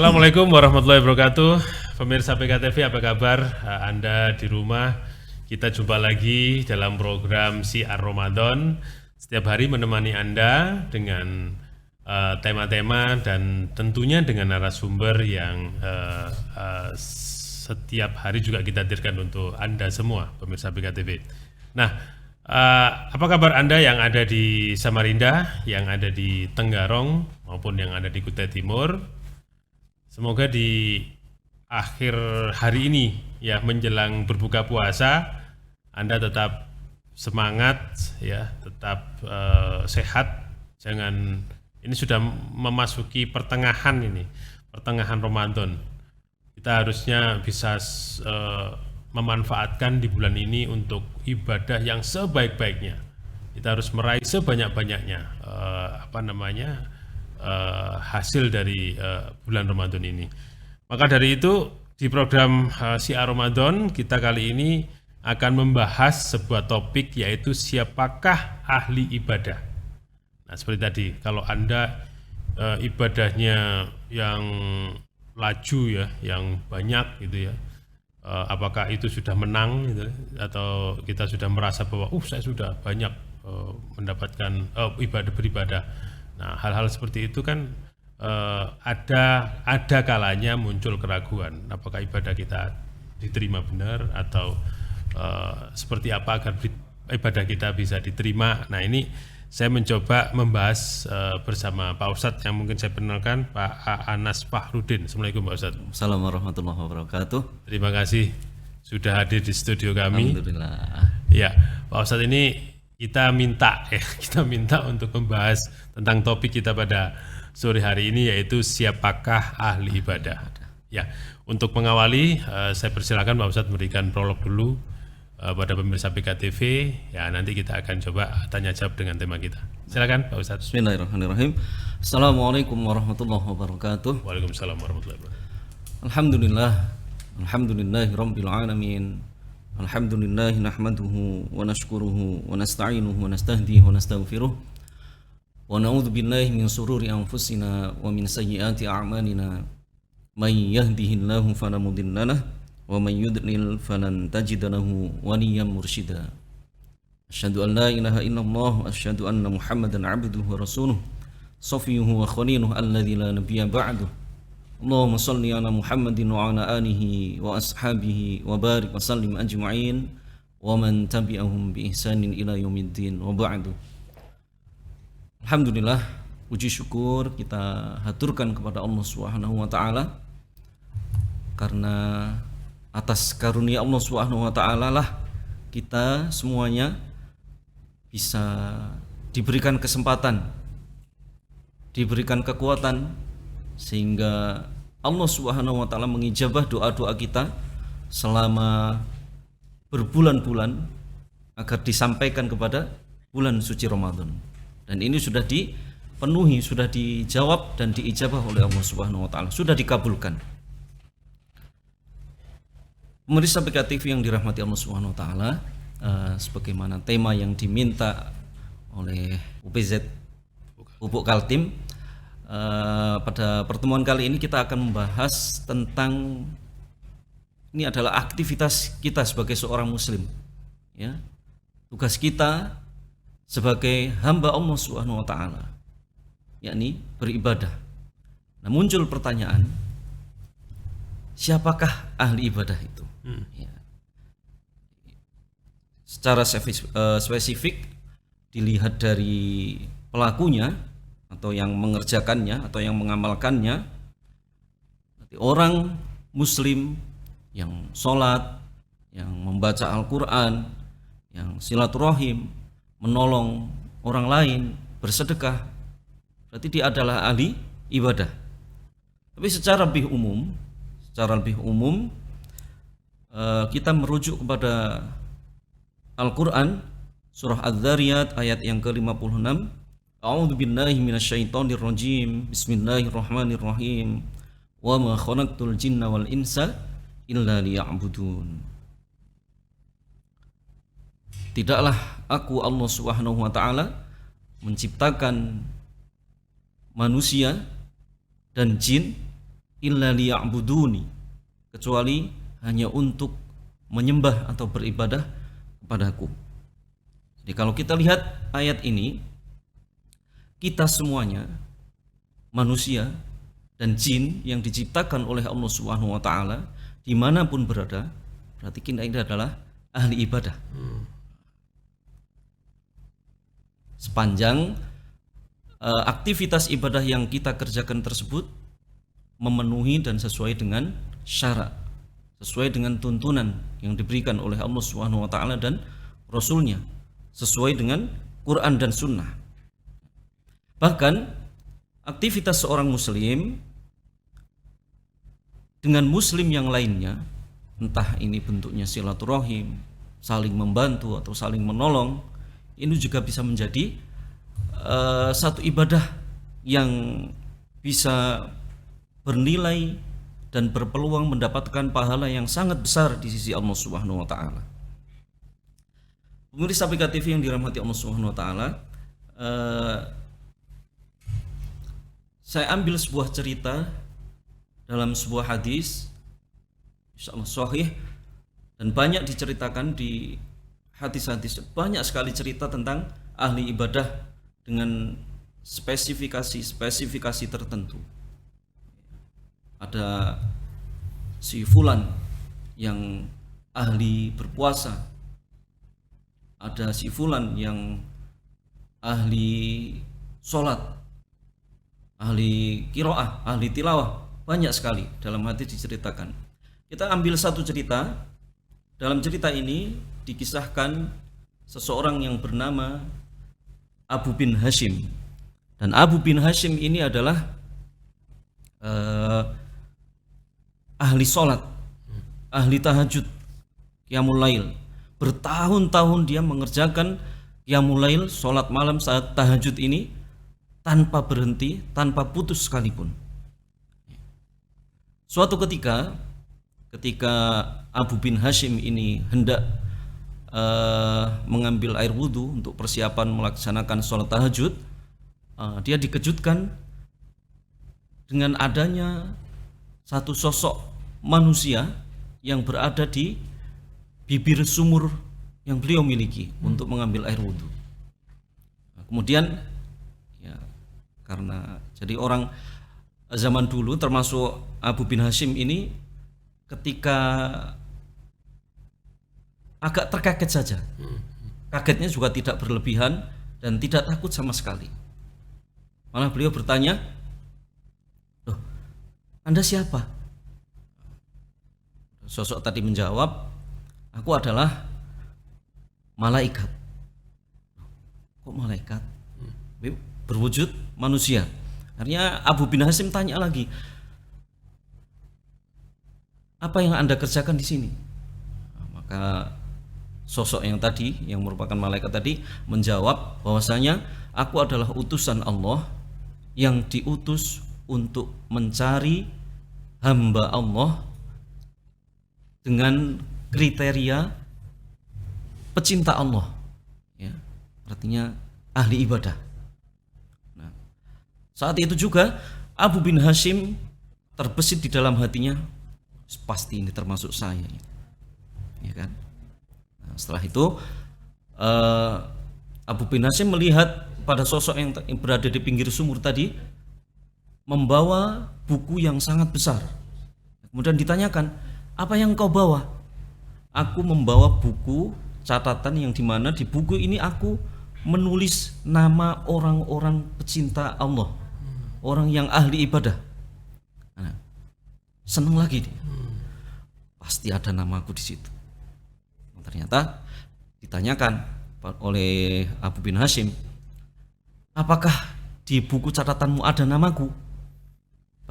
Assalamualaikum warahmatullahi wabarakatuh. Pemirsa PKTV apa kabar? Anda di rumah, kita jumpa lagi dalam program Syiar Ramadan. Setiap hari menemani Anda dengan tema-tema dan tentunya dengan narasumber yang setiap hari juga kita hadirkan untuk Anda semua, pemirsa PKTV. Nah, apa kabar Anda yang ada di Samarinda, yang ada di Tenggarong, maupun yang ada di Kutai Timur? Semoga di akhir hari ini ya menjelang berbuka puasa Anda tetap semangat ya, tetap sehat. Jangan, ini sudah memasuki pertengahan Ramadan. Kita harusnya bisa memanfaatkan di bulan ini untuk ibadah yang sebaik-baiknya. Kita harus meraih sebanyak-banyaknya hasil dari bulan Ramadan ini. Maka dari itu di program Syiar Ramadan kita kali ini akan membahas sebuah topik, yaitu siapakah ahli ibadah. Nah, seperti tadi, kalau Anda ibadahnya yang laju ya, yang banyak gitu ya, apakah itu sudah menang gitu, atau kita sudah merasa bahwa saya sudah banyak mendapatkan beribadah. Nah, hal-hal seperti itu kan ada kalanya muncul keraguan, apakah ibadah kita diterima benar, atau seperti apa agar ibadah kita bisa diterima. Nah, ini saya mencoba membahas bersama Pak Ustadz yang mungkin saya kenalkan, Pak Anas Fahrudin. Assalamualaikum Pak Ustadz. Assalamualaikum warahmatullahi wabarakatuh. Terima kasih sudah hadir di studio kami. Alhamdulillah. Ya, Pak Ustadz, ini kita minta untuk membahas tentang topik kita pada sore hari ini, yaitu siapakah ahli ibadah. Ya, untuk mengawali saya persilakan Pak Ustadz memberikan prolog dulu pada pemirsa PKTV. Ya, nanti kita akan coba tanya jawab dengan tema kita. Silakan Pak Ustadz. Bismillahirrahmanirrahim. Assalamualaikum warahmatullahi wabarakatuh. Waalaikumsalam warahmatullahi wabarakatuh. Alhamdulillahirabbil alamin. Alhamdulillah nahmaduhu wa nashkuruhu wa nasta'inuhu wa nastahdihi wa nastaghfiruh wa na'udzu billahi min shururi anfusina wa min sayyiati a'malina. May yahdihillahu fala mudilla lahu wa may yudlil falan tajida lahu waliyyan mursyida. Asyhadu an la ilaha illallah wa asyhadu anna Muhammadan 'abduhu wa rasuluh safiyuhu wa khaliluhu alladzi la nabiyya ba'duh. Allahumma salli ala Muhammadin wa ala alihi wa ashabihi wa barik wa sallim ajma'in wa man tabi'ahum bi ihsanin ila yaumiddin wa ba'du. Alhamdulillah, puji syukur kita haturkan kepada Allah Subhanahu wa taala, karena atas karunia Allah Subhanahu wa taala lah kita semuanya bisa diberikan kesempatan, diberikan kekuatan, sehingga Allah Subhanahu wa taala mengijabah doa-doa kita selama berbulan-bulan agar disampaikan kepada bulan suci Ramadan. Dan ini sudah dipenuhi, sudah dijawab dan diijabah oleh Allah Subhanahu wa taala, sudah dikabulkan. Pemirsa PKTV yang dirahmati Allah Subhanahu wa taala, sebagaimana tema yang diminta oleh UPZ Pupuk Kaltim, pada pertemuan kali ini kita akan membahas tentang, ini adalah aktivitas kita sebagai seorang muslim ya. Tugas kita sebagai hamba Allah Subhanahu wa taala, yakni beribadah. Nah, muncul pertanyaan, siapakah ahli ibadah itu? Ya. Secara spesifik dilihat dari pelakunya atau yang mengerjakannya atau yang mengamalkannya. Orang muslim yang sholat, yang membaca Al-Quran, yang silaturahim, menolong orang lain, bersedekah, berarti dia adalah ahli ibadah. Tapi secara lebih umum kita merujuk kepada Al-Quran, surah Az-Zariyat ayat yang ke-56. A'udzu billahi minasyaitonir rajim. Bismillahirrahmanirrahim. Wa ma khalaqtul jinna wal insa illa liya'budun. Tidaklah aku Allah Subhanahu wa taala menciptakan manusia dan jin illa liya'buduni, kecuali hanya untuk menyembah atau beribadah kepadaku. Jadi kalau kita lihat ayat ini, kita semuanya manusia dan jin yang diciptakan oleh Allah Subhanahu wa taala dimanapun berada, berarti kita ini adalah ahli ibadah. Sepanjang aktivitas ibadah yang kita kerjakan tersebut memenuhi dan sesuai dengan syarat, sesuai dengan tuntunan yang diberikan oleh Allah Subhanahu wa taala dan Rasulnya, sesuai dengan Quran dan Sunnah. Bahkan aktivitas seorang muslim dengan muslim yang lainnya, entah ini bentuknya silaturahim, saling membantu atau saling menolong, ini juga bisa menjadi satu ibadah yang bisa bernilai dan berpeluang mendapatkan pahala yang sangat besar di sisi Allah Subhanahu wa taala. Pemirsa APK TV yang dirahmati Allah Subhanahu wa taala, saya ambil sebuah cerita dalam sebuah hadis insyaallah sahih, dan banyak diceritakan di hadis-hadis, banyak sekali cerita tentang ahli ibadah dengan spesifikasi tertentu. Ada si fulan yang ahli berpuasa, ada si fulan yang ahli sholat, ahli qiraah, ahli tilawah, banyak sekali dalam hadis diceritakan. Kita ambil satu cerita. Dalam cerita ini dikisahkan seseorang yang bernama Abu bin Hashim, dan Abu bin Hashim ini adalah ahli sholat, ahli tahajud, qiyamul lail. Bertahun-tahun dia mengerjakan qiyamul lail, sholat malam saat tahajud ini tanpa berhenti, tanpa putus sekalipun. Suatu ketika Abu bin Hashim ini hendak mengambil air wudhu untuk persiapan melaksanakan sholat tahajud, dia dikejutkan dengan adanya satu sosok manusia yang berada di bibir sumur yang beliau miliki untuk mengambil air wudhu. Kemudian ya, karena jadi orang zaman dulu termasuk Abu bin Hashim ini, ketika agak terkaget saja, kagetnya juga tidak berlebihan dan tidak takut sama sekali. Malah beliau bertanya, "Loh, Anda siapa?" Sosok tadi menjawab, "Aku adalah malaikat." Kok malaikat? Berwujud manusia. Akhirnya Abu bin Hashim tanya lagi, "Apa yang Anda kerjakan di sini?" Maka sosok yang tadi, yang merupakan malaikat tadi, menjawab bahwasanya aku adalah utusan Allah yang diutus untuk mencari hamba Allah dengan kriteria pecinta Allah, ya, artinya ahli ibadah. Nah, saat itu juga Abu bin Hashim terbesit di dalam hatinya, pasti ini termasuk saya, ya kan? Nah, setelah itu Abu bin Hashim melihat pada sosok yang berada di pinggir sumur tadi membawa buku yang sangat besar. Kemudian ditanyakan, "Apa yang kau bawa?" "Aku membawa buku catatan yang dimana di buku ini aku menulis nama orang-orang pecinta Allah, orang yang ahli ibadah." Nah, senang lagi dia, pasti ada namaku di situ. Ternyata ditanyakan oleh Abu bin Hashim, "Apakah di buku catatanmu ada namaku?"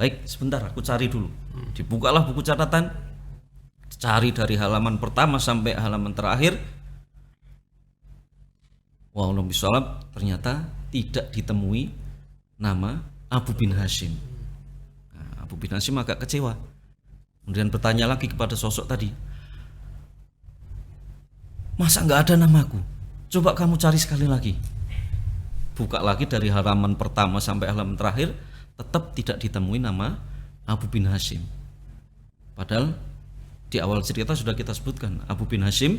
"Baik, sebentar, aku cari dulu." Dibukalah buku catatan, cari dari halaman pertama sampai halaman terakhir. Wallahu bisolab, ternyata tidak ditemui nama Abu bin Hashim. Nah, Abu bin Hashim agak kecewa. Kemudian bertanya lagi kepada sosok tadi, "Masa nggak ada namaku? Coba kamu cari sekali lagi." Buka lagi dari halaman pertama sampai halaman terakhir, tetap tidak ditemui nama Abu bin Hashim. Padahal di awal cerita sudah kita sebutkan, Abu bin Hashim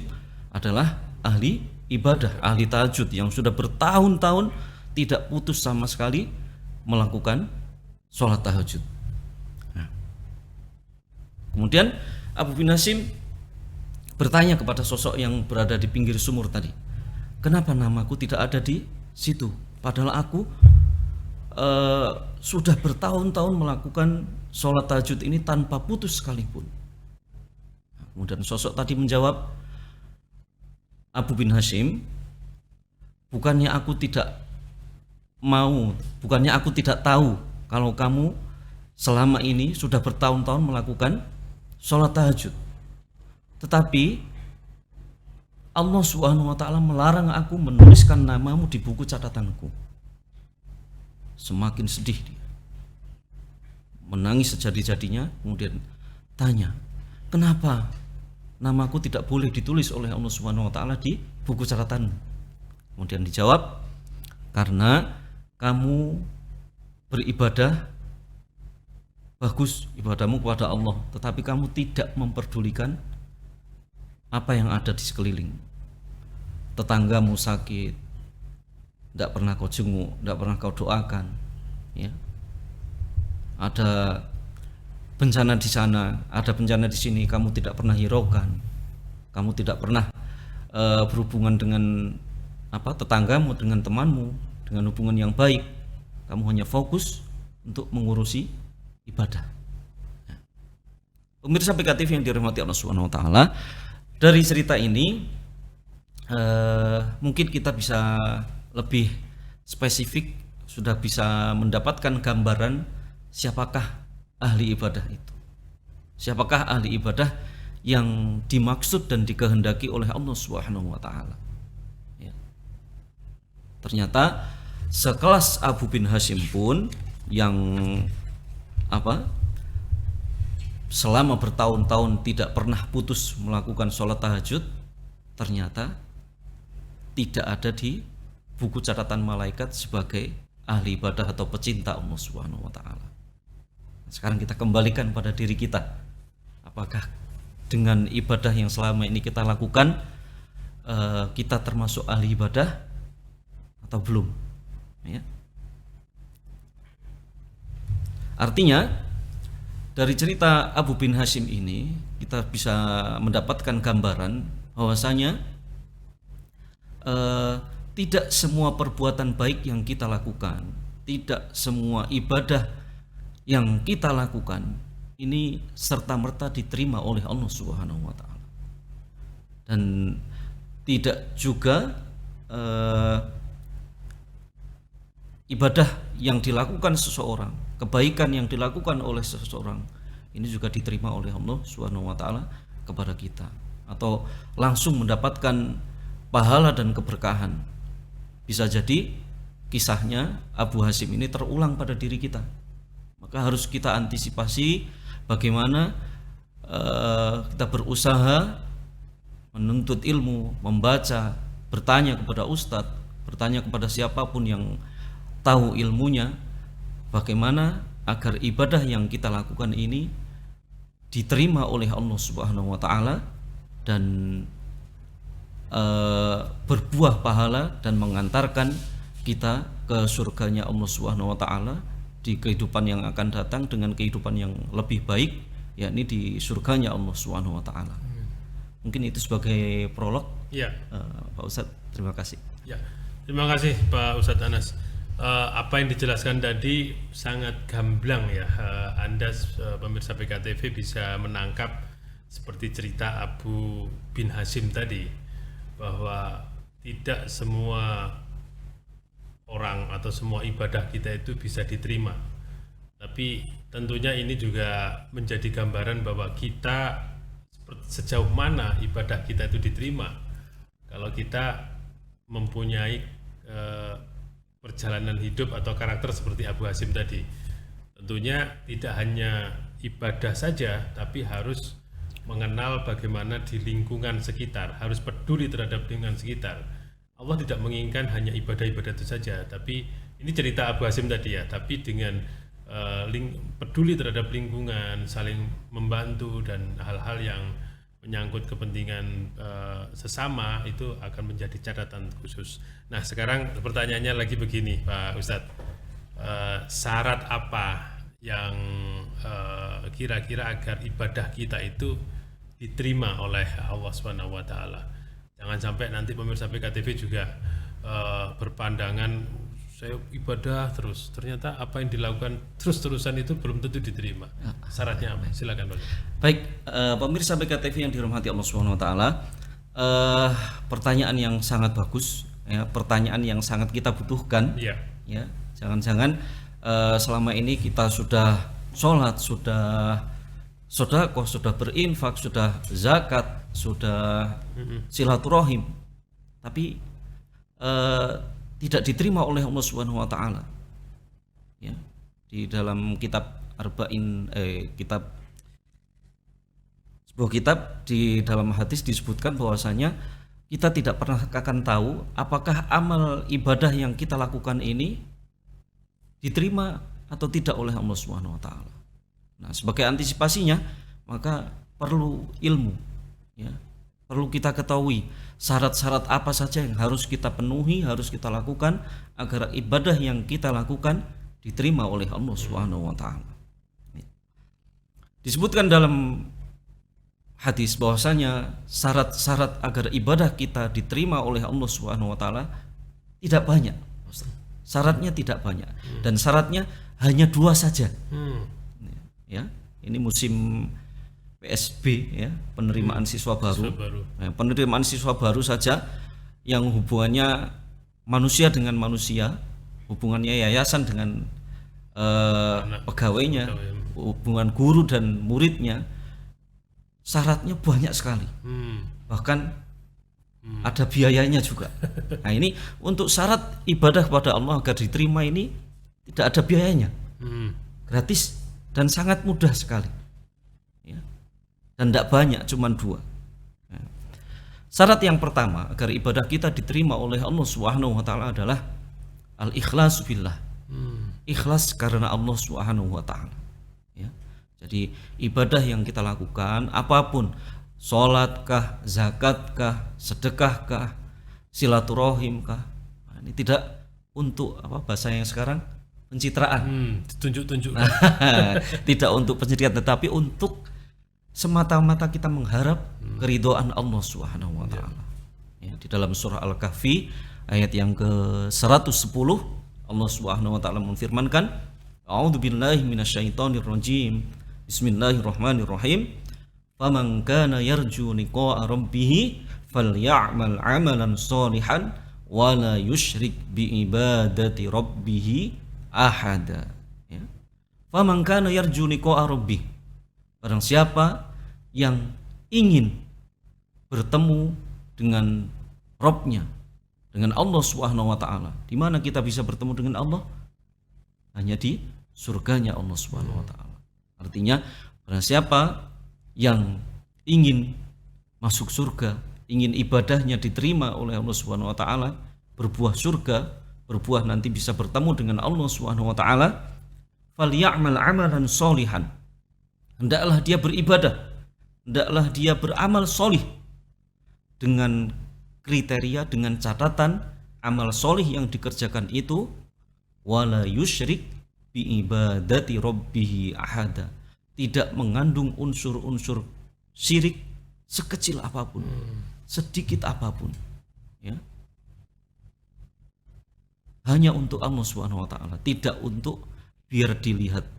adalah ahli ibadah, ahli tahajud yang sudah bertahun-tahun tidak putus sama sekali melakukan sholat tahajud. Nah, kemudian Abu bin Hashim bertanya kepada sosok yang berada di pinggir sumur tadi, kenapa namaku tidak ada di situ? Padahal aku sudah bertahun-tahun melakukan sholat tahajud ini tanpa putus sekalipun. Kemudian sosok tadi menjawab, Abu bin Hashim, bukannya aku tidak tahu kalau kamu selama ini sudah bertahun-tahun melakukan sholat tahajud, tetapi Allah Subhanahu wa ta'ala melarang aku menuliskan namamu di buku catatanku. Semakin sedih dia, menangis sejadi-jadinya, kemudian tanya, kenapa namaku tidak boleh ditulis oleh Allah Subhanahu wa ta'ala di buku catatan? Kemudian dijawab, karena kamu beribadah bagus, ibadahmu kepada Allah, tetapi kamu tidak memperdulikan apa yang ada di sekeliling. Tetanggamu sakit, tidak pernah kau jenguk, tidak pernah kau doakan, ya. Ada bencana di sana, ada bencana di sini, kamu tidak pernah hiraukan, kamu tidak pernah berhubungan dengan tetanggamu, dengan temanmu, dengan hubungan yang baik. Kamu hanya fokus untuk mengurusi ibadah. Pemirsa PKTV yang dirahmati Allah Subhanahu wa ta'ala, dari cerita ini mungkin kita bisa lebih spesifik, sudah bisa mendapatkan gambaran siapakah ahli ibadah itu. Siapakah ahli ibadah yang dimaksud dan dikehendaki oleh Allah Subhanahu wa ta'ala. Ya. Ternyata sekelas Abu bin Hashim pun yang selama bertahun-tahun tidak pernah putus melakukan sholat tahajud, ternyata tidak ada di buku catatan malaikat sebagai ahli ibadah atau pecinta Allah Subhanahu wa ta'ala. Sekarang kita kembalikan pada diri kita, apakah dengan ibadah yang selama ini kita lakukan kita termasuk ahli ibadah atau belum, ya? Artinya dari cerita Abu bin Hashim ini kita bisa mendapatkan gambaran bahwasanya tidak semua perbuatan baik yang kita lakukan, tidak semua ibadah yang kita lakukan ini serta-merta diterima oleh Allah Subhanahu wa ta'ala. Dan tidak juga ibadah yang dilakukan seseorang, kebaikan yang dilakukan oleh seseorang ini juga diterima oleh Allah Subhanahu wa ta'ala kepada kita, atau langsung mendapatkan pahala dan keberkahan. Bisa jadi kisahnya Abu Hashim ini terulang pada diri kita. Maka harus kita antisipasi bagaimana kita berusaha menuntut ilmu, membaca, bertanya kepada ustadz, bertanya kepada siapapun yang tahu ilmunya, bagaimana agar ibadah yang kita lakukan ini diterima oleh Allah Subhanahu wa ta'ala dan berbuah pahala dan mengantarkan kita ke surganya Allah Subhanahu wa ta'ala di kehidupan yang akan datang dengan kehidupan yang lebih baik, yakni di surganya Allah Subhanahu wa ta'ala. Mungkin itu sebagai prolog. Ya. Pak Ustadz, terima kasih. Ya. Terima kasih Pak Ustadz Anas. Apa yang dijelaskan tadi sangat gamblang ya. Anda pemirsa PKTV bisa menangkap seperti cerita Abu bin Hashim tadi, bahwa tidak semua orang atau semua ibadah kita itu bisa diterima. Tapi tentunya ini juga menjadi gambaran bahwa kita sejauh mana ibadah kita itu diterima. Kalau kita mempunyai perjalanan hidup atau karakter seperti Abu Hashim tadi, tentunya tidak hanya ibadah saja, tapi harus mengenal bagaimana di lingkungan sekitar, harus peduli terhadap lingkungan sekitar. Allah tidak menginginkan hanya ibadah-ibadah itu saja, tapi ini cerita Abu Hashim tadi ya, tapi dengan peduli terhadap lingkungan, saling membantu dan hal-hal yang menyangkut kepentingan sesama itu akan menjadi catatan khusus. Nah, sekarang pertanyaannya lagi begini, Pak Ustadz, syarat apa yang kira-kira agar ibadah kita itu diterima oleh Allah Subhanahu wa taala? Jangan sampai nanti pemirsa PKTV juga berpandangan saya ibadah terus, ternyata apa yang dilakukan terus-terusan itu belum tentu diterima. Syaratnya apa? Silakan, Pak. Baik, pemirsa PKTV yang dirahmati Allah Subhanahu wa taala, pertanyaan yang sangat bagus, ya, pertanyaan yang sangat kita butuhkan. Iya. Ya, jangan-jangan selama ini kita sudah sholat, sudah sedekah, sudah berinfak, sudah zakat, sudah silaturahim, tapi tidak diterima oleh Allah Subhanahu wa taala. Ya, di dalam kitab sebuah kitab di dalam hadis disebutkan bahwasanya kita tidak pernah akan tahu apakah amal ibadah yang kita lakukan ini diterima atau tidak oleh Allah Subhanahu wa taala. Nah, sebagai antisipasinya maka perlu ilmu, ya. Perlu kita ketahui syarat-syarat apa saja yang harus kita penuhi, harus kita lakukan agar ibadah yang kita lakukan diterima oleh Allah Subhanahu wa taala. Disebutkan dalam hadis bahwasanya syarat-syarat agar ibadah kita diterima oleh Allah Subhanahu wa taala tidak banyak. Syaratnya tidak banyak dan syaratnya hanya 2 saja. Ya, ini musim PSB, ya, penerimaan siswa baru. Nah, penerimaan siswa baru saja yang hubungannya manusia dengan manusia, hubungannya yayasan dengan pegawainya, hubungan guru dan muridnya, syaratnya banyak sekali. Bahkan ada biayanya juga. Nah, ini untuk syarat ibadah kepada Allah agar diterima ini tidak ada biayanya, gratis dan sangat mudah sekali. Dan tidak banyak, cuma 2. Syarat yang pertama agar ibadah kita diterima oleh Allah Subhanahu wa taala adalah al-ikhlas billah. Ikhlas karena Allah Subhanahu wa taala. Ya. Jadi ibadah yang kita lakukan apapun, sholatkah, zakatkah, sedekahkah, silaturahimkah, ini tidak untuk apa bahasa yang sekarang pencitraan. Tunjuk-tunjuk. Tidak untuk pencitraan, tetapi untuk semata-mata kita mengharap keridhaan Allah Subhanahu wa taala. Ya, di dalam surah Al-Kahfi ayat yang ke-110 Allah Subhanahu wa taala menfirmankan, A'udzubillahi minasyaitonir rajim. Bismillahirrahmanirrahim. Faman kana yarju liqa'a rabbih falya'mal 'amalan shalihan wa la yusyrik bi ibadati rabbih ahada. Ya. Faman kana yarju liqa'a rabbih, barang siapa yang ingin bertemu dengan Rabb-nya, dengan Allah Subhanahu wa taala. Di mana kita bisa bertemu dengan Allah? Hanya di surganya Allah Subhanahu wa taala. Artinya, barang siapa yang ingin masuk surga, ingin ibadahnya diterima oleh Allah Subhanahu wa taala, berbuah surga, berbuah nanti bisa bertemu dengan Allah Subhanahu wa taala, falyamal amalan sholihan. Hendaklah dia beribadah, hendaklah dia beramal solih dengan kriteria, dengan catatan amal solih yang dikerjakan itu wala yusyrik bi ibadati rabbih ahada, tidak mengandung unsur-unsur syirik sekecil apapun, sedikit apapun, ya. Hanya untuk Allah Subhanahu wa taala, tidak untuk biar dilihat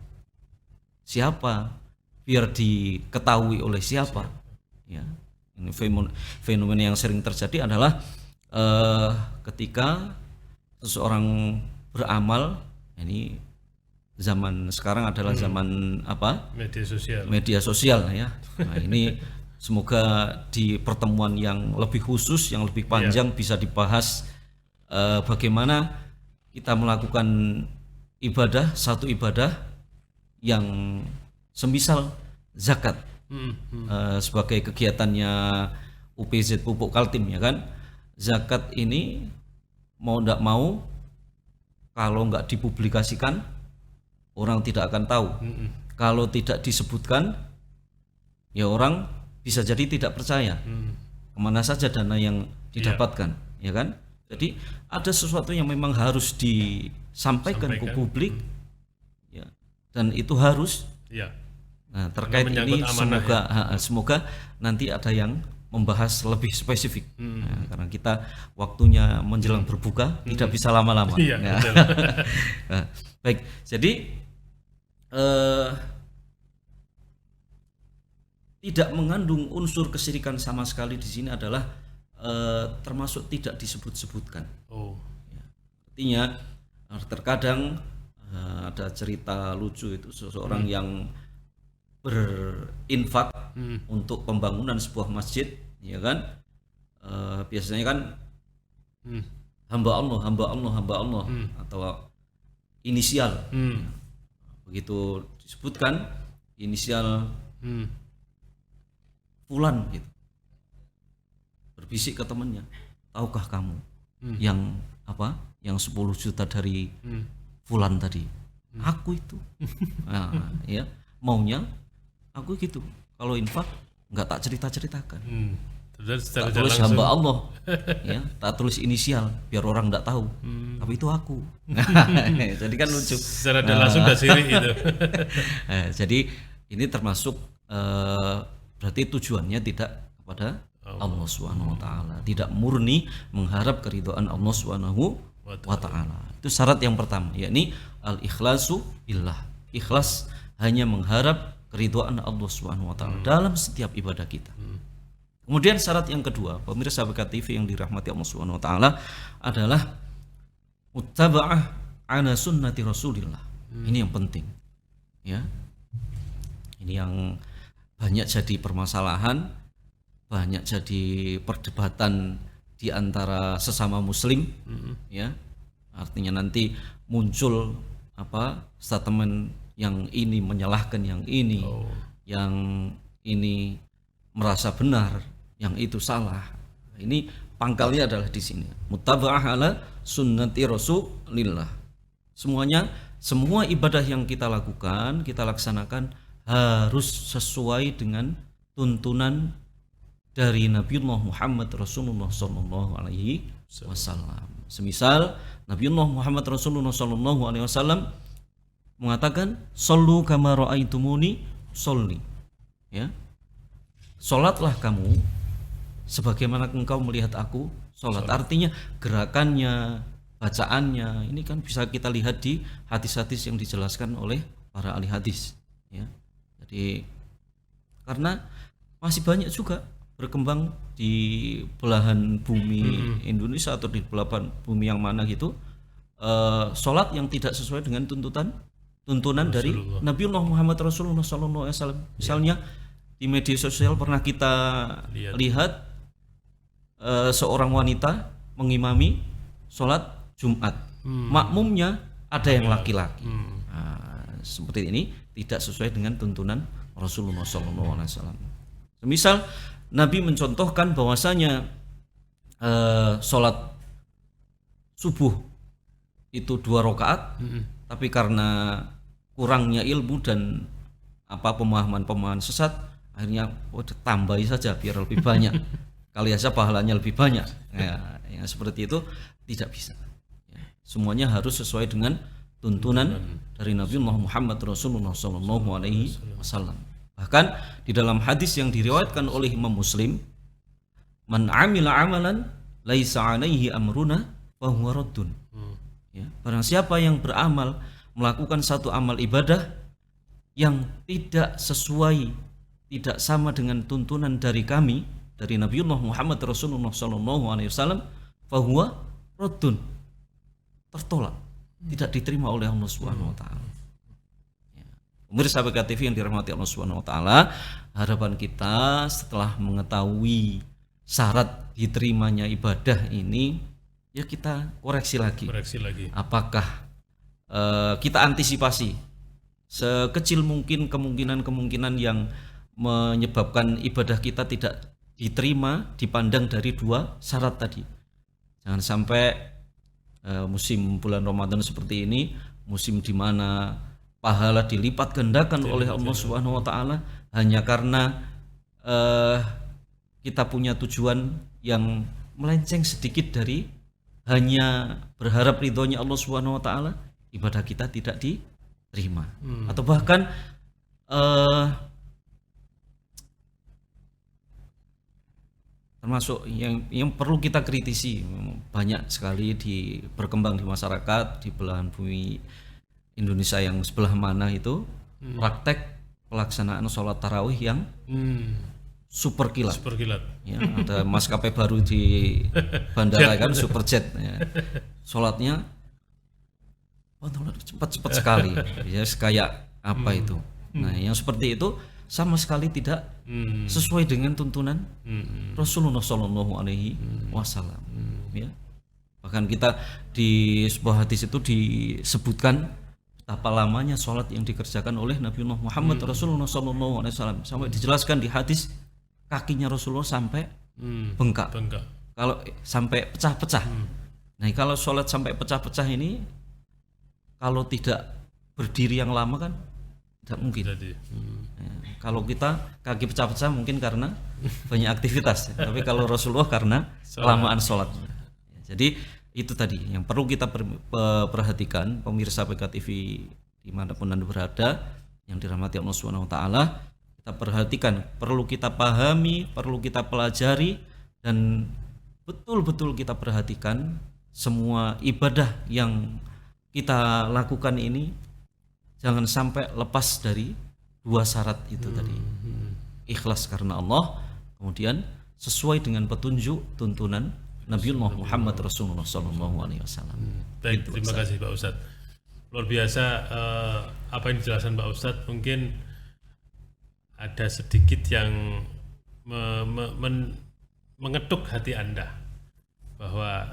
siapa, biar diketahui oleh siapa. Ya, ini fenomena yang sering terjadi adalah ketika seseorang beramal, ini zaman sekarang adalah zaman apa? Media sosial, ya. Nah, ini semoga di pertemuan yang lebih khusus, yang lebih panjang bisa dibahas bagaimana kita melakukan ibadah, satu ibadah yang semisal zakat, sebagai kegiatannya UPZ Pupuk Kaltim, ya kan. Zakat ini mau tidak mau kalau nggak dipublikasikan orang tidak akan tahu. Kalau tidak disebutkan, ya orang bisa jadi tidak percaya. Kemana saja dana yang didapatkan, ya kan? Jadi ada sesuatu yang memang harus disampaikan ke publik, ya, dan itu harus. Ya. Nah, terkait ini semoga nanti ada yang membahas lebih spesifik. Nah, karena kita waktunya menjelang berbuka tidak bisa lama-lama. Iya, Ya. betul. Nah, baik, jadi tidak mengandung unsur kesyirikan sama sekali di sini adalah termasuk tidak disebut-sebutkan. Oh. Artinya terkadang ada cerita lucu itu seseorang yang berinfak untuk pembangunan sebuah masjid, ya kan? Biasanya kan hamba Allah atau inisial. Begitu disebutkan inisial fulan gitu, berbisik ke temannya, tahukah kamu yang apa? Yang 10 juta dari fulan tadi, aku itu. Nah, ya, maunya aku gitu. Kalau infak nggak tak ceritakan. Tak tulis hamba Allah, ya, tak tulis inisial biar orang nggak tahu. Tapi itu aku. Jadi kan lucu. Secara langsung sudah sirik itu. Jadi ini termasuk berarti tujuannya tidak kepada Allah Subhanahu wa taala, tidak murni mengharap keridhaan Allah Subhanahu wa taala. Itu syarat yang pertama, yakni al-ikhlasu billah. Ikhlas hanya mengharap keridhaan Allah Subhanahu wa taala dalam setiap ibadah kita. Kemudian syarat yang kedua, pemirsa BK TV yang dirahmati Allah Subhanahu wa taala, adalah muttaba'ah ala sunnati Rasulillah. Ini yang penting. Ya. Ini yang banyak jadi permasalahan, banyak jadi perdebatan di antara sesama muslim, ya. Artinya nanti muncul statement yang ini menyalahkan yang ini, yang ini merasa benar, yang itu salah. Ini pangkalnya adalah di sini. Muttaba'ah ala sunnati Rasulillah. Semua ibadah yang kita lakukan, kita laksanakan harus sesuai dengan tuntunan dari Nabiullah Muhammad Rasulullah sallallahu alaihi wasallam. Semisal Nabiullah Muhammad Rasulullah sallallahu alaihi wasallam mengatakan, "Shallu kama ra'aitumuni sholli." Ya. Salatlah kamu sebagaimana engkau melihat aku salat. Artinya gerakannya, bacaannya, ini kan bisa kita lihat di hadis-hadis yang dijelaskan oleh para ahli hadis, ya. Jadi karena masih banyak juga berkembang di belahan bumi Indonesia atau di belahan bumi yang mana gitu, sholat yang tidak sesuai dengan tuntunan dari Nabiullah Muhammad Rasulullah SAW. Misalnya di media sosial pernah kita lihat seorang wanita mengimami sholat Jumat, makmumnya ada yang laki-laki. Seperti ini tidak sesuai dengan tuntunan Rasulullah SAW. Semisal Nabi mencontohkan bahwasanya sholat subuh itu 2 rakaat, tapi karena kurangnya ilmu dan pemahaman sesat, akhirnya tambahi saja biar lebih banyak, kali aja pahalanya lebih banyak. Ya, seperti itu tidak bisa. Ya, semuanya harus sesuai dengan tuntunan dari Nabiullah Muhammad Rasulullah SAW. Bahkan di dalam hadis yang diriwayatkan oleh Imam Muslim, "Man 'amila 'amalan laisa 'alaihi amruna fa huwa raddun." Ya, barang siapa yang beramal, melakukan satu amal ibadah yang tidak sesuai, tidak sama dengan tuntunan dari kami, dari Nabiullah Muhammad Rasulullah SAW, fa huwa raddun, tertolak, tidak diterima oleh Allah Subhanahu wa taala. Pemirsa BK TV yang dirahmati Allah Subhanahu wa taala, harapan kita setelah mengetahui syarat diterimanya ibadah ini, ya kita koreksi lagi. Apakah kita antisipasi sekecil mungkin kemungkinan yang menyebabkan ibadah kita tidak diterima dipandang dari 2 syarat tadi. Jangan sampai musim bulan Ramadan seperti ini, musim di mana pahala dilipat gandakan oleh Allah Subhanahu wa taala hanya karena kita punya tujuan yang melenceng sedikit dari hanya berharap ridhonya Allah Subhanahu wa taala, ibadah kita tidak diterima. Atau bahkan termasuk yang perlu kita kritisi, banyak sekali berkembang di masyarakat di belahan bumi Indonesia yang sebelah mana itu praktek pelaksanaan sholat tarawih yang super kilat. Super kilat. Ya, ada maskapai baru di bandara kan, Superjet. Ya. Sholatnya cepat-cepat sekali, ya kayak apa itu. Nah, yang seperti itu sama sekali tidak sesuai dengan tuntunan Rasulullah Shallallahu Alaihi Wasallam. Ya. Bahkan kita di sebuah hadis itu disebutkan betapa lamanya sholat yang dikerjakan oleh Nabi Muhammad Rasulullah Shallallahu Alaihi Wasallam, sampai dijelaskan di hadis kakinya Rasulullah sampai bengkak. Kalau sampai pecah-pecah. Nah, kalau sholat sampai pecah-pecah ini, kalau tidak berdiri yang lama kan tidak mungkin. Ya, kalau kita kaki pecah-pecah mungkin karena banyak aktivitas, tapi kalau Rasulullah karena kelamaan sholat. Jadi itu tadi yang perlu kita perhatikan, pemirsa PKTV dimanapun Anda berada yang dirahmati Allah Subhanahu wa taala. Kita perhatikan, perlu kita pahami, perlu kita pelajari, dan betul-betul kita perhatikan semua ibadah yang kita lakukan ini jangan sampai lepas dari dua syarat itu tadi. Ikhlas karena Allah, kemudian sesuai dengan petunjuk tuntunan Nabiullah Muhammad Rasulullah Sallallahu Alaihi Wasallam. Baik, terima kasih Pak Ustadz. Luar biasa apa yang dijelaskan Pak Ustadz. Mungkin ada sedikit yang mengetuk hati Anda bahwa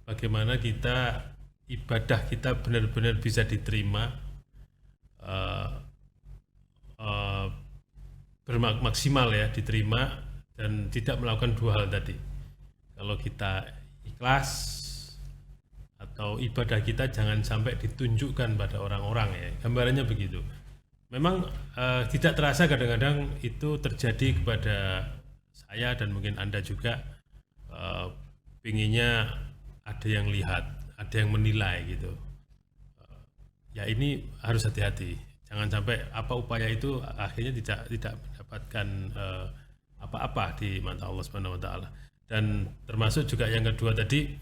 bagaimana ibadah kita benar-benar bisa diterima, bermaksimal ya, diterima dan tidak melakukan dua hal tadi. Kalau kita ikhlas atau ibadah kita jangan sampai ditunjukkan pada orang-orang ya, gambarannya begitu. Memang tidak terasa kadang-kadang itu terjadi kepada saya dan mungkin Anda juga, pinginnya ada yang lihat, ada yang menilai gitu. Ya ini harus hati-hati, jangan sampai apa upaya itu akhirnya tidak mendapatkan apa-apa di mata Allah Subhanahu wa taala. Dan termasuk juga yang kedua tadi,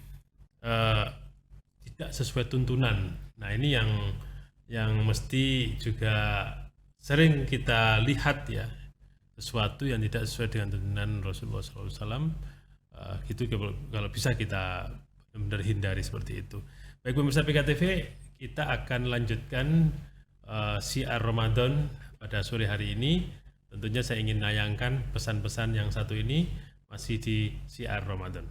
tidak sesuai tuntunan. Nah ini yang mesti juga sering kita lihat ya, sesuatu yang tidak sesuai dengan tuntunan Rasulullah SAW, gitu kalau bisa kita benar-benar hindari seperti itu. Baik pemirsa PKTV, kita akan lanjutkan Syiar Ramadan pada sore hari ini. Tentunya saya ingin menayangkan pesan-pesan yang satu ini masih di Syiar Ramadan.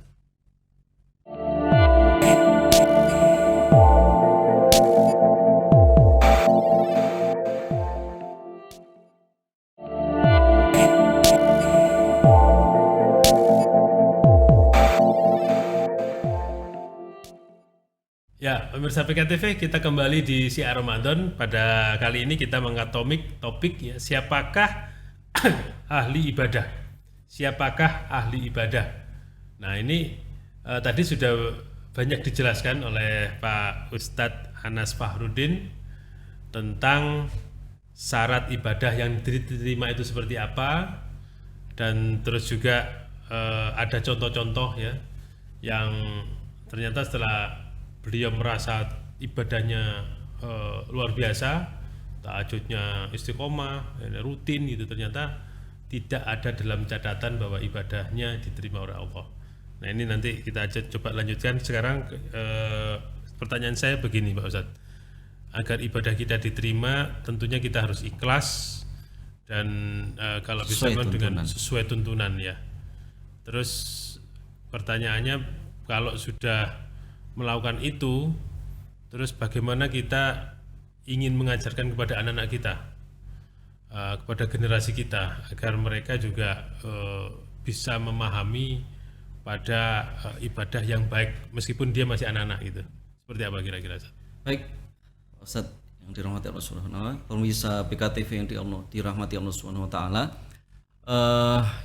Ya, pemirsa PKTV, kita kembali di Syiar Ramadan. Pada kali ini kita mengangkat topik ya, siapakah ahli ibadah? Siapakah ahli ibadah? Nah, ini tadi sudah banyak dijelaskan oleh Pak Ustadz Anas Fahrudin tentang syarat ibadah yang diterima itu seperti apa, dan terus juga ada contoh-contoh ya yang ternyata setelah beliau merasa ibadahnya luar biasa, tahajudnya istiqomah, rutin gitu, ternyata tidak ada dalam catatan bahwa ibadahnya diterima oleh Allah. Nah ini nanti kita coba lanjutkan. Sekarang pertanyaan saya begini Pak Ustadz, agar ibadah kita diterima tentunya kita harus ikhlas dan kalau bisa dengan sesuai tuntunan ya. Terus pertanyaannya, kalau sudah melakukan itu, terus bagaimana kita ingin mengajarkan kepada anak-anak kita, kepada generasi kita, agar mereka juga bisa memahami pada ibadah yang baik meskipun dia masih anak-anak gitu. Seperti apa kira-kira? Baik Ustaz, yang dirahmati Allah Subhanahu wa taala, pemirsa PKTV yang dirahmati Allah Subhanahu wa taala.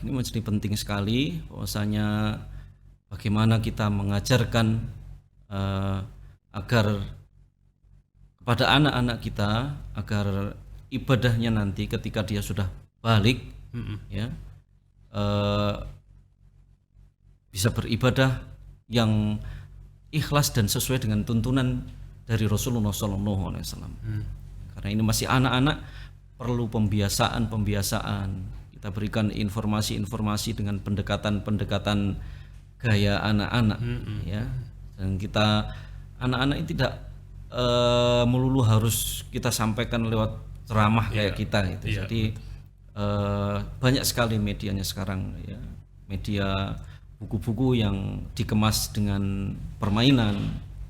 Ini menjadi penting sekali bahwasanya bagaimana kita mengajarkan agar kepada anak-anak kita agar ibadahnya nanti ketika dia sudah balik ya bisa beribadah yang ikhlas dan sesuai dengan tuntunan dari Rasulullah SAW. Karena ini masih anak-anak, perlu pembiasaan. Kita berikan informasi dengan pendekatan gaya anak-anak, ya. Dan kita anak-anak ini tidak melulu harus kita sampaikan lewat ceramah kayak kita gitu. Jadi banyak sekali medianya sekarang, ya. Media buku-buku yang dikemas dengan permainan,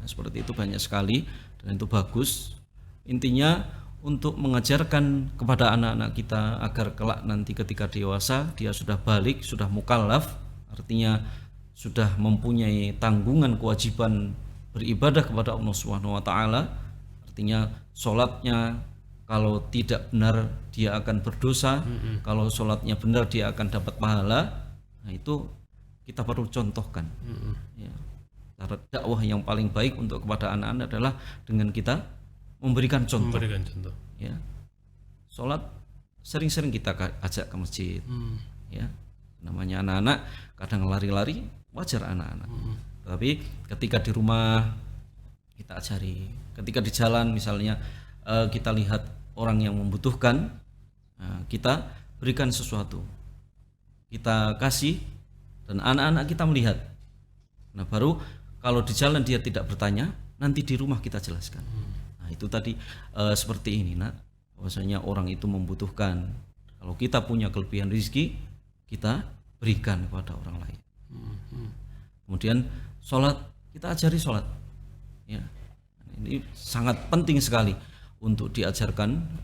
nah, seperti itu banyak sekali dan itu bagus. Intinya untuk mengajarkan kepada anak-anak kita agar kelak nanti ketika dewasa dia sudah balik, sudah mukallaf, artinya sudah mempunyai tanggungan kewajiban beribadah kepada Allah Subhanahu wa taala. Artinya sholatnya kalau tidak benar dia akan berdosa, kalau sholatnya benar dia akan dapat pahala. Nah, itu kita perlu contohkan. Ya. Cara dakwah yang paling baik untuk kepada anak-anak adalah dengan kita memberikan contoh. Ya. Sholat sering-sering kita ajak ke masjid. Ya. Namanya anak-anak kadang lari-lari, wajar anak-anak. Tapi ketika di rumah kita ajari, ketika di jalan misalnya kita lihat orang yang membutuhkan, kita berikan sesuatu, kita kasih, dan anak-anak kita melihat. Nah, baru kalau di jalan dia tidak bertanya, nanti di rumah kita jelaskan. Nah, itu tadi seperti ini, nak, bahwasanya orang itu membutuhkan. Kalau kita punya kelebihan rezeki, kita berikan kepada orang lain. Kemudian sholat, kita ajari sholat, ya. Ini sangat penting sekali untuk diajarkan.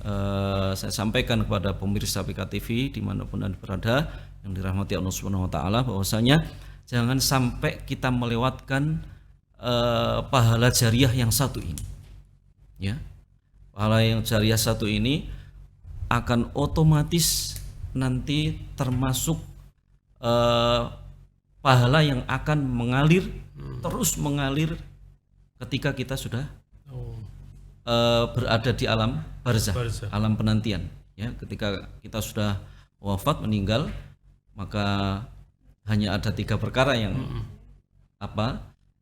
Saya sampaikan kepada pemirsa PKTV dimanapun Anda berada yang dirahmati Allah Subhanahu wa taala, bahwasanya jangan sampai kita melewatkan pahala jariah yang satu ini, ya. Pahala yang jariah satu ini akan otomatis nanti termasuk pahala yang akan mengalir, terus mengalir ketika kita sudah berada di alam barzah, alam penantian, ya. Ketika kita sudah wafat, meninggal, maka hanya ada 3 perkara yang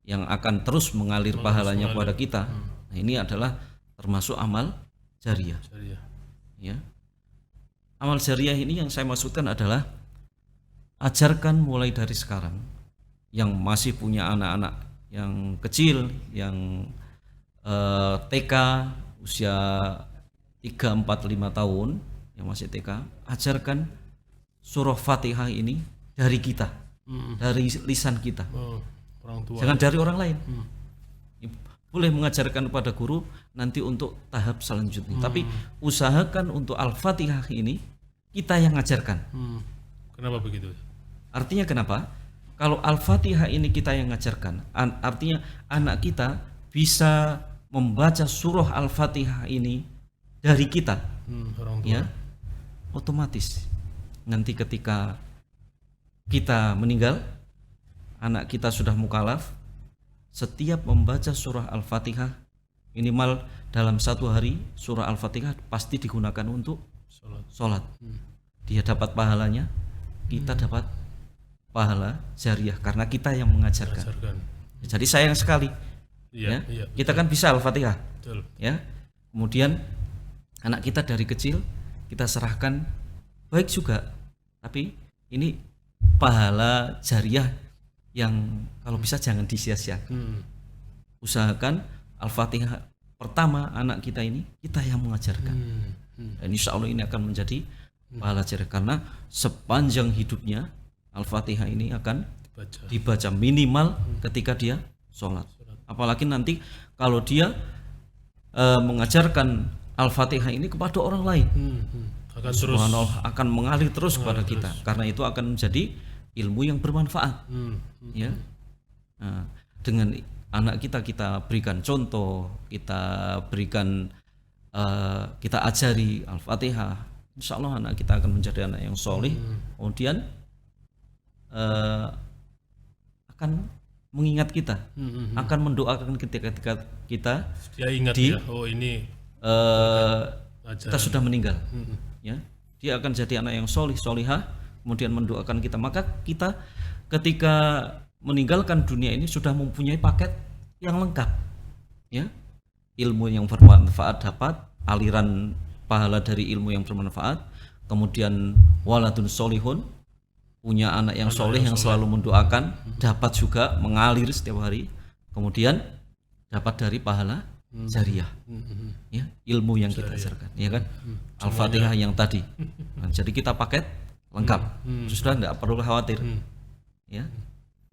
yang akan terus mengalir pahalanya kepada kita. Nah, ini adalah termasuk amal jariah. Ya. Amal jariah ini yang saya maksudkan adalah ajarkan mulai dari sekarang, yang masih punya anak-anak yang kecil, yang TK usia 3, 4, 5 tahun, yang masih TK, ajarkan surah Fatihah ini dari kita, dari lisan kita, orang tua. Jangan dari orang lain. Boleh mengajarkan kepada guru nanti untuk tahap selanjutnya, tapi usahakan untuk Al-Fatihah ini kita yang ngajarkan. Kenapa begitu? Artinya kenapa? Kalau Al-Fatihah ini kita yang ngajarkan, artinya anak kita bisa membaca surah Al-Fatihah ini dari kita, orang tua. Ya, otomatis nanti ketika kita meninggal, anak kita sudah mukallaf, setiap membaca surah Al-Fatihah minimal dalam 1 hari, surah Al-Fatihah pasti digunakan untuk sholat. Dia dapat pahalanya, kita dapat pahala jariah karena kita yang mengajarkan. Jadi sayang sekali, ya. Kita kan bisa Al-Fatihah, ya. Kemudian anak kita dari kecil kita serahkan, baik juga, tapi ini pahala jariah yang kalau bisa jangan disia-siakan. Usahakan Al-Fatihah pertama anak kita ini kita yang mengajarkan. Dan insya Allah ini akan menjadi pahala jariah karena sepanjang hidupnya Al-Fatihah ini akan dibaca minimal ketika dia sholat. Apalagi nanti kalau dia mengajarkan Al-Fatihah ini kepada orang lain, subhanallah, akan mengalir terus kepada kita. Karena itu akan menjadi ilmu yang bermanfaat. Ya. Nah, dengan anak kita berikan contoh, kita berikan kita ajari Al-Fatihah, insya Allah anak kita akan menjadi anak yang soleh. Kemudian akan mengingat kita, akan mendoakan ketika kita Dia ingat di ya, oh ini kita sudah meninggal. Ya, dia akan jadi anak yang solih solihah, kemudian mendoakan kita. Maka kita ketika meninggalkan dunia ini sudah mempunyai paket yang lengkap. Ya, ilmu yang bermanfaat dapat, aliran pahala dari ilmu yang bermanfaat, kemudian waladun solihun, punya anak yang soleh yang selalu mendoakan, dapat juga mengalir setiap hari, kemudian dapat dari pahala jariah, ya, ilmu yang kita ajarkan, ya kan, Al-Fatihah yang tadi. Nah, jadi kita paket lengkap, sudah nggak perlu khawatir, ya,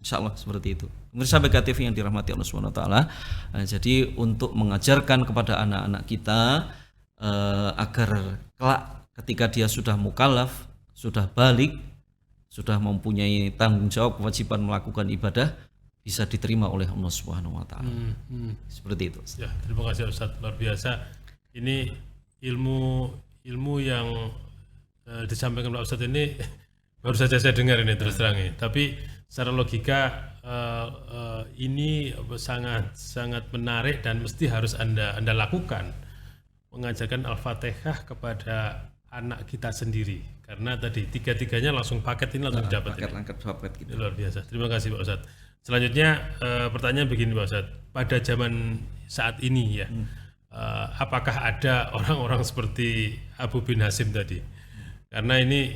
insya Allah seperti itu. Pemirsa BKTV yang dirahmati Allah SWT, jadi untuk mengajarkan kepada anak-anak kita agar kelak ketika dia sudah mukallaf, sudah balik, sudah mempunyai tanggung jawab kewajiban melakukan ibadah, bisa diterima oleh Allah Subhanahu wa taala. Seperti itu. Ya, terima kasih Ustaz, luar biasa. Ini ilmu yang disampaikan Pak Ustaz ini baru saja saya dengar ini terus terang ini. Tapi secara logika ini sangat menarik dan mesti harus Anda lakukan, mengajarkan Al-Fatihah kepada anak kita sendiri, karena tadi tiga-tiganya langsung paket ini langsung dapat paket gitu. Luar biasa. Terima kasih Pak Ustadz. Selanjutnya pertanyaan begini Pak Ustadz, pada zaman saat ini ya, apakah ada orang-orang seperti Abu bin Hasim tadi? Karena ini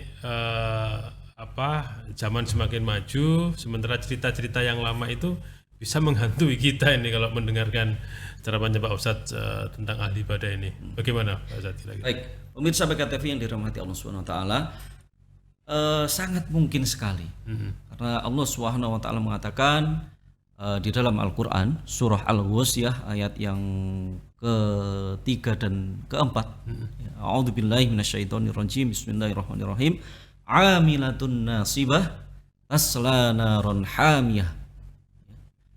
zaman semakin maju, sementara cerita-cerita yang lama itu bisa menghantui kita ini kalau mendengarkan ceramahnya Pak Ustadz tentang ahli ibadah ini. Bagaimana Pak Ustadz? Baik, pemirsa BKTV yang dirahmati Allah SWT, sangat mungkin sekali, karena Allah SWT mengatakan di dalam Al-Quran surah Al-Ghasyiyah ayat yang ke-3 dan ke-4, A'udzubillahi minasyaitonirrajim, bismillahirrahmanirrahim, amilatun nasibah tasla naron hamiyah.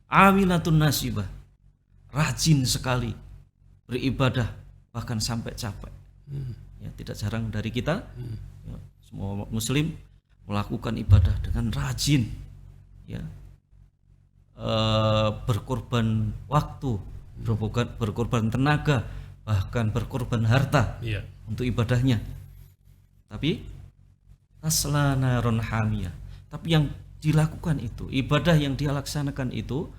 Amilatun nasibah, rajin sekali beribadah bahkan sampai capek. Ya, tidak jarang dari kita, ya, semua muslim melakukan ibadah dengan rajin, ya, berkorban waktu, berkorban tenaga, bahkan berkorban harta untuk ibadahnya. Tapi tasla naron hamiyah, tapi yang dilakukan itu, ibadah yang dia laksanakan itu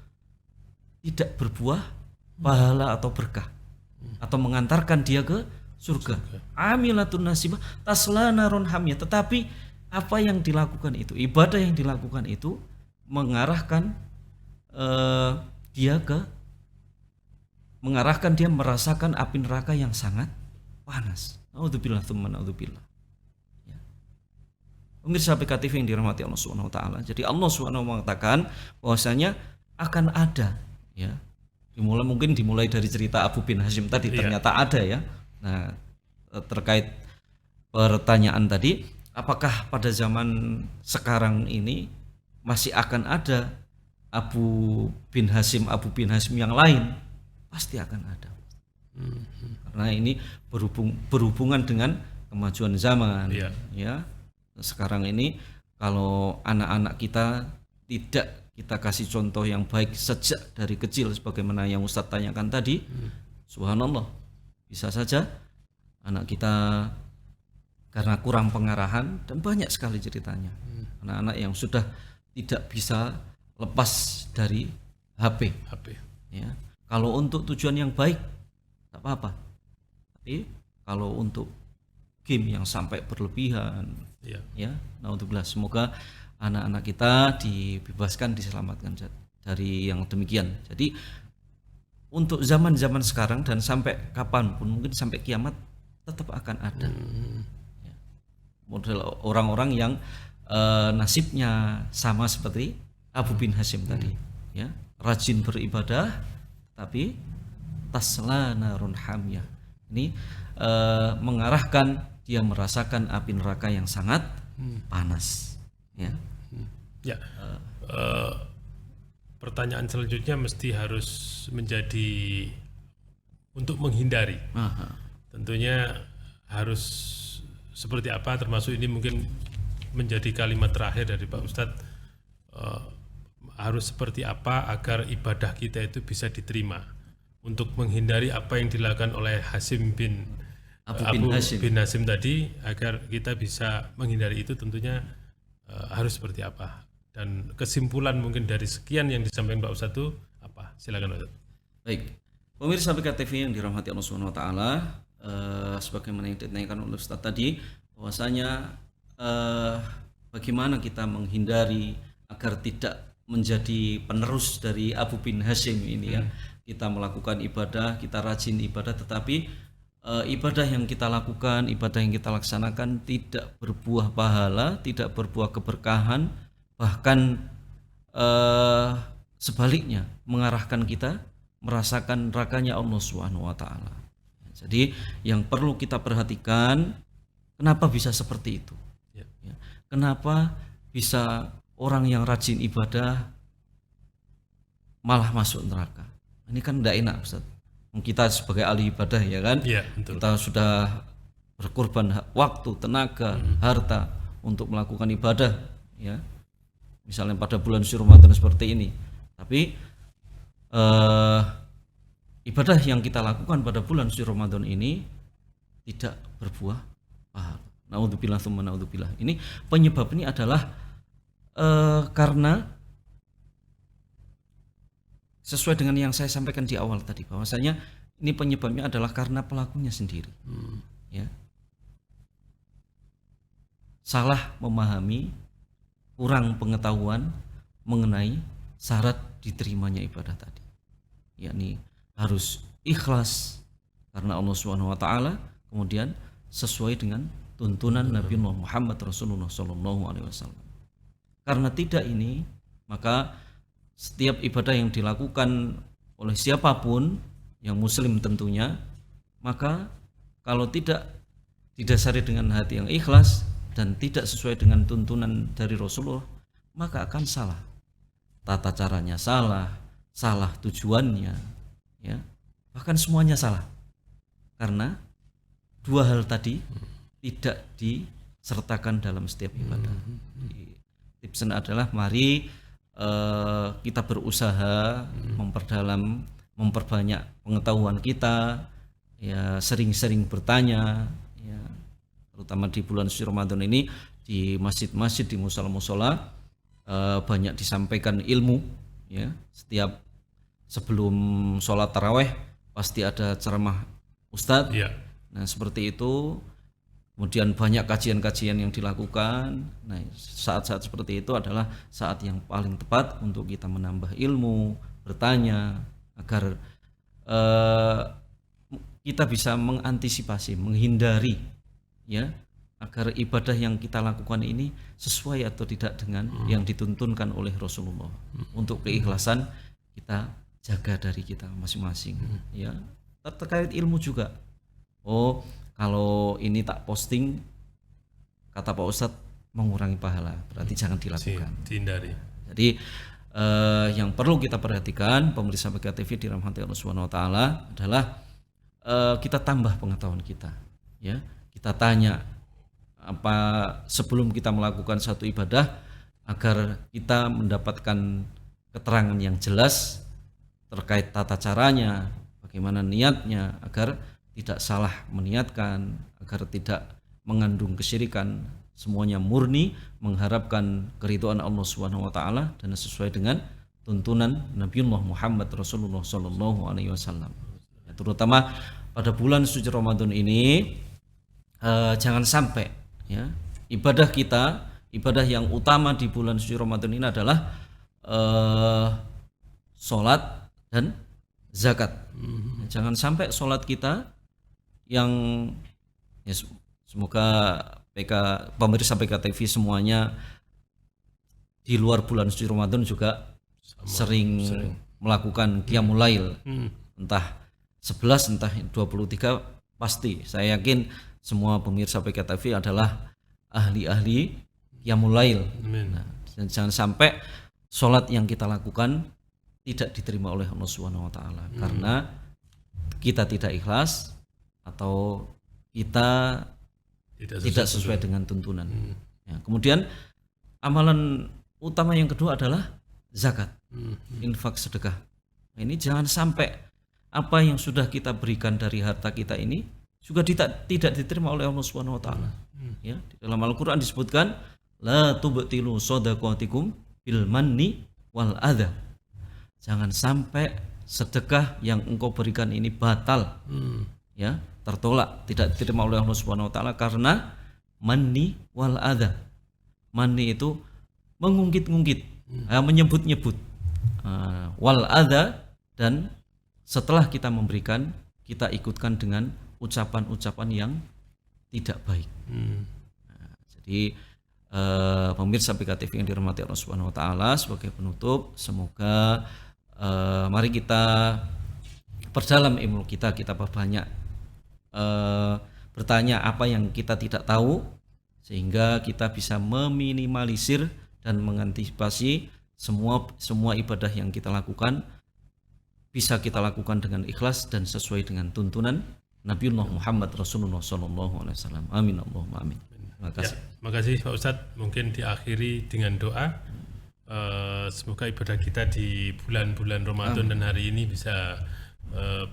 tidak berbuah pahala atau berkah atau mengantarkan dia ke surga. Amilatun nasibah tasla naron hamiyah, tetapi apa yang dilakukan itu, ibadah yang dilakukan itu mengarahkan dia merasakan api neraka yang sangat panas. Naudzubillah tsumma naudzubillah. Ya. Pemirsa BKTV yang dirahmati Allah Subhanahu wa taala. Jadi Allah Subhanahu mengatakan bahwasanya akan ada, ya. Dimulai dari cerita Abu bin Hasim tadi, ternyata ada, ya. Nah, terkait pertanyaan tadi, apakah pada zaman sekarang ini masih akan ada Abu bin Hasim yang lain? Pasti akan ada. Karena ini berhubungan dengan kemajuan zaman, ya. Sekarang ini kalau anak-anak kita tidak kita kasih contoh yang baik sejak dari kecil, sebagaimana yang Ustadz tanyakan tadi, subhanallah, bisa saja anak kita karena kurang pengarahan, dan banyak sekali ceritanya, anak-anak yang sudah tidak bisa lepas dari HP. Ya. Kalau untuk tujuan yang baik tak apa-apa, tapi kalau untuk game yang sampai berlebihan, ya, naudzubillah, semoga anak-anak kita dibebaskan, diselamatkan dari yang demikian. Jadi untuk zaman-zaman sekarang dan sampai kapanpun, mungkin sampai kiamat, tetap akan ada ya, model orang-orang yang nasibnya sama seperti Abu bin Hasim tadi, ya, rajin beribadah tapi tasla narun hamiyah. Ini mengarahkan dia merasakan api neraka yang sangat panas, ya. Ya, pertanyaan selanjutnya mesti harus menjadi untuk menghindari. tentunya harus seperti apa, termasuk ini mungkin menjadi kalimat terakhir dari Pak Ustadz, harus seperti apa agar ibadah kita itu bisa diterima, untuk menghindari apa yang dilakukan oleh Hasim bin Abu bin Hasim tadi, agar kita bisa menghindari itu tentunya harus seperti apa. Dan kesimpulan mungkin dari sekian yang disampaikan Pak Ustadz itu apa? Silakan Pak Ustadz. Baik, pemirsa BKTV yang dirahmati Allah Subhanahu wa taala, sebagaimana yang ditanyakan oleh Ustadz tadi, bahwasanya bagaimana kita menghindari agar tidak menjadi penerus dari Abu bin Hasim ini ya. Kita melakukan ibadah, kita rajin ibadah, tetapi ibadah yang kita lakukan, ibadah yang kita laksanakan tidak berbuah pahala, tidak berbuah keberkahan, bahkan sebaliknya mengarahkan kita merasakan nerakanya Allah Subhanahu wa taala. Jadi yang perlu kita perhatikan, kenapa bisa seperti itu? Ya. Kenapa bisa orang yang rajin ibadah malah masuk neraka? Ini kan tidak enak, Ustaz. Kita sebagai ahli ibadah ya kan, kita sudah berkorban waktu, tenaga, harta untuk melakukan ibadah ya. Misalnya pada bulan suci Ramadan seperti ini. Tapi ibadah yang kita lakukan pada bulan suci Ramadan ini tidak berbuah pahala. Naudzubillah tsumma naudzubillah. Ini penyebab ini adalah karena sesuai dengan yang saya sampaikan di awal tadi, bahwasanya ini penyebabnya adalah karena pelakunya sendiri. Ya. Salah memahami, kurang pengetahuan mengenai syarat diterimanya ibadah tadi. Yakni harus ikhlas karena Allah Subhanahu wa taala, kemudian sesuai dengan tuntunan Nabi Muhammad Rasulullah sallallahu alaihi wasallam. Karena tidak ini, maka setiap ibadah yang dilakukan oleh siapapun yang muslim tentunya, maka kalau tidak didasari dengan hati yang ikhlas dan tidak sesuai dengan tuntunan dari Rasulullah, maka akan salah. Tata caranya salah, salah tujuannya, ya. Bahkan semuanya salah. Karena dua hal tadi tidak disertakan dalam setiap ibadah. Tipsnya adalah mari kita berusaha memperdalam, memperbanyak pengetahuan kita, ya, sering-sering bertanya, ya, terutama di bulan suci Ramadan ini di masjid-masjid, di musola-musola banyak disampaikan ilmu, ya. Setiap sebelum sholat taraweh pasti ada ceramah ustadz, ya. Nah seperti itu. Kemudian banyak kajian-kajian yang dilakukan. Nah, saat-saat seperti itu adalah saat yang paling tepat untuk kita menambah ilmu, bertanya, agar kita bisa mengantisipasi, menghindari, ya, agar ibadah yang kita lakukan ini sesuai atau tidak dengan yang dituntunkan oleh Rasulullah. Untuk keikhlasan kita jaga dari kita masing-masing, ya. Terkait ilmu juga. Oh, kalau ini tak posting, kata Pak Ustadz, mengurangi pahala, berarti jangan dilakukan. Dihindari. Jadi yang perlu kita perhatikan, pemirsa BKTV dirahmati Allah Subhanahu wa taala, adalah kita tambah pengetahuan kita, ya. Kita tanya apa sebelum kita melakukan satu ibadah, agar kita mendapatkan keterangan yang jelas terkait tata caranya, bagaimana niatnya, agar tidak salah meniatkan, agar tidak mengandung kesyirikan, semuanya murni mengharapkan keridhaan Allah Subhanahu wa taala dan sesuai dengan tuntunan Nabiullah Muhammad Rasulullah sallallahu alaihi wasallam. Ya, terutama pada bulan suci Ramadan ini jangan sampai, ya, ibadah kita, ibadah yang utama di bulan suci Ramadan ini adalah sholat dan zakat. Jangan sampai sholat kita yang, ya, semoga pemirsa PKTV semuanya di luar bulan suci Ramadan juga sering melakukan qiyamul lail, entah 11 entah 23, pasti saya yakin semua pemirsa PKTV adalah ahli-ahli qiyamul lail. Nah, dan jangan sampai sholat yang kita lakukan tidak diterima oleh Allah Subhanahu wa taala karena kita tidak ikhlas, atau kita tidak sesuai dengan tuntunan. Ya, kemudian amalan utama yang kedua adalah zakat, infak, sedekah. Nah, ini jangan sampai apa yang sudah kita berikan dari harta kita ini juga tidak diterima oleh Allah Subhanahu wa taala. Ya, di dalam Al-Qur'an disebutkan la tubtilu shadaqatikum bil manni wal adha. Jangan sampai sedekah yang engkau berikan ini batal. Ya, tertolak, tidak diterima oleh Allah Subhanahu wa taala karena manni wal adha. Manni itu mengungkit-ungkit, menyebut-nyebut. Wal adha, dan setelah kita memberikan, kita ikutkan dengan ucapan-ucapan yang tidak baik. Jadi pemirsa PKTV yang dirahmati Allah Subhanahu wa taala, sebagai penutup, semoga mari kita perdalam ilmu kita perbanyak bertanya apa yang kita tidak tahu, sehingga kita bisa meminimalisir dan mengantisipasi semua ibadah yang kita lakukan bisa kita lakukan dengan ikhlas dan sesuai dengan tuntunan Nabiullah Muhammad Rasulullah sallallahu alaihi wasallam. Amin Allahumma amin. Terima kasih. Terima kasih Pak Ustadz. Mungkin diakhiri dengan doa. Semoga ibadah kita di bulan-bulan Ramadan dan hari ini bisa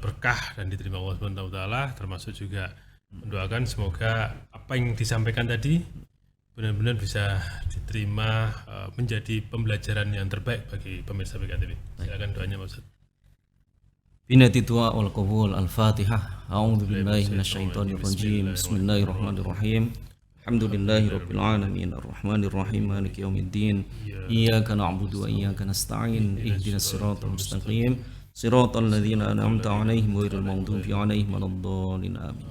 berkah dan diterima Allah Subhanahu wa taala, termasuk juga mendoakan semoga apa yang disampaikan tadi benar-benar bisa diterima, menjadi pembelajaran yang terbaik bagi pemirsa PKTV. Silakan doanya Pak Ustadz. Binati du'a wal qabul. Al-Fatihah. A'udzu billahi minasyaitonir rajim. Bismillahirrahmanirrahim. Alhamdulillahi rabbil alamin arrahmanir rahim maliki yaumiddin. Iyyaka na'budu wa iyyaka nasta'in. Ihdinas siratal mustaqim. Siratal ladzina an'amta 'alaihim ghairil maghdubi 'alaihim waladdallin. Amin.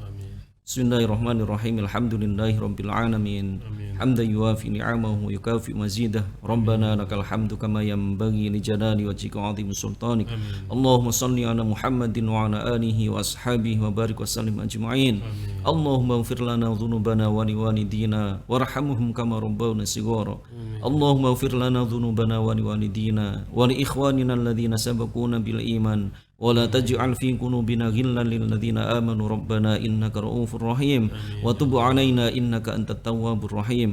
Bismillahirrahmanirrahim. Alhamdulillahi rabbil alamin. Hamdan yuwafi ni'amahu wa yukafi mazidah. Rabbana lakal hamdu kama yanbaghi li jalali wajhika 'azimi sultanik. Allahumma shalli ala Muhammadin wa ala alihi wa ashabihi wa barik wa sallim ajma'in. Allahumma ighfir lana dhunubana wa liwalidina warhamhum kama rabbawna shighara. Allahumma ighfir lana dhunubana wa liwalidina wa li ikhwanina alladhina sabaquna bil iman. ولا تجعل في قلوبنا غلا للذين آمنوا ربنا إنك رؤوف رحيم وتب علينا إنك أنت التواب الرحيم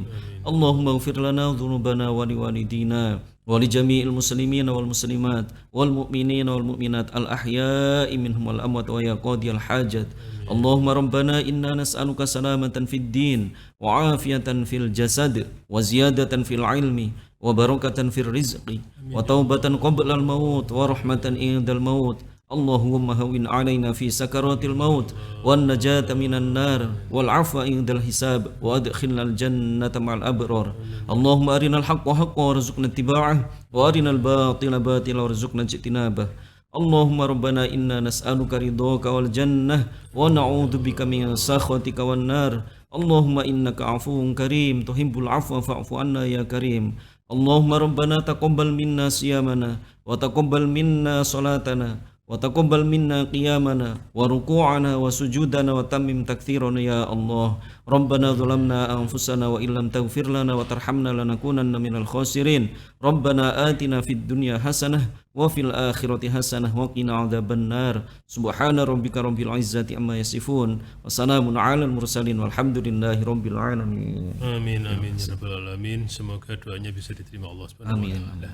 اللهم اغفر لنا ذنوبنا ولوالدينا ولجميع المسلمين والمسلمات والمؤمنين والمؤمنات الأحياء منهم والأموات ويا قاضي الحاجات اللهم ربنا إنا نسألك سلامة في الدين وعافية في الجسد وزيادة في العلم وبركة في الرزق وتوبة قبل الموت ورحمة عند الموت اللهم هون علينا في سكرات الموت والنجاة من النار والعفو عند الحساب وأدخلنا الجنة مع الأبرار اللهم أرنا الحق حقا وارزقنا اتباعه وأرنا الباطل باطلا وارزقنا اجتنابه اللهم ربنا إنا نسألك رضاك والجنة ونعوذ بك من سخطك والنار اللهم إنك عفو كريم تحب العفو فاعف عنا يا كريم اللهم ربنا تقبل منا صيامنا وتقبل منا صلاتنا وتقبل منا قيامنا وركوعنا وسجودنا وتمم تكثيرنا يا الله ربنا ظلمنا أنفسنا وإن لم تغفر لنا وترحمنا لنكونن من الخاسرين ربنا آتنا في الدنيا حسنة وفي الآخرة حسنة وقنا عذاب النار سبحان ربك رب العزة عما يصفون وسلام على المرسلين والحمد لله رب العالمين. Amin amin ya rabbal alamin. Semoga doanya bisa diterima Allah Subhanahu wa taala.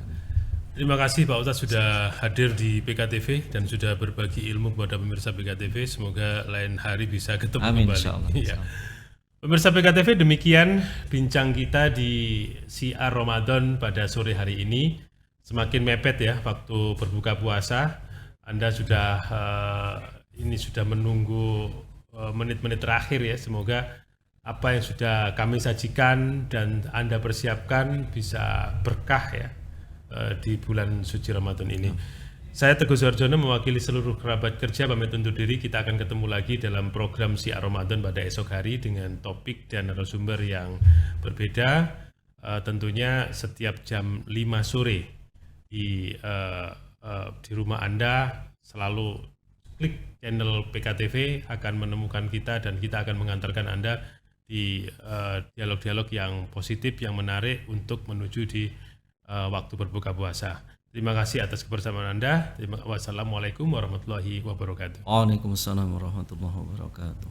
Terima kasih Pak Ustadz sudah hadir di PKTV dan sudah berbagi ilmu kepada pemirsa PKTV. Semoga lain hari bisa ketemu kembali. Insyaallah. Ya. Pemirsa PKTV, demikian bincang kita di Syiar Ramadan pada sore hari ini. Semakin mepet ya waktu berbuka puasa. Anda sudah sudah menunggu menit-menit terakhir ya. Semoga apa yang sudah kami sajikan dan Anda persiapkan bisa berkah ya di bulan suci Ramadan ini. Saya Teguh Suharjono mewakili seluruh kerabat kerja pamit undur diri. Kita akan ketemu lagi dalam program Syiar Ramadan pada esok hari dengan topik dan narasumber yang berbeda. Tentunya setiap jam 5 sore di rumah Anda selalu klik channel PKTV akan menemukan kita dan kita akan mengantarkan Anda di dialog-dialog yang positif, yang menarik untuk menuju di waktu berbuka puasa. Terima kasih atas kebersamaan Anda. Wassalamualaikum warahmatullahi wabarakatuh. Waalaikumsalam warahmatullahi wabarakatuh.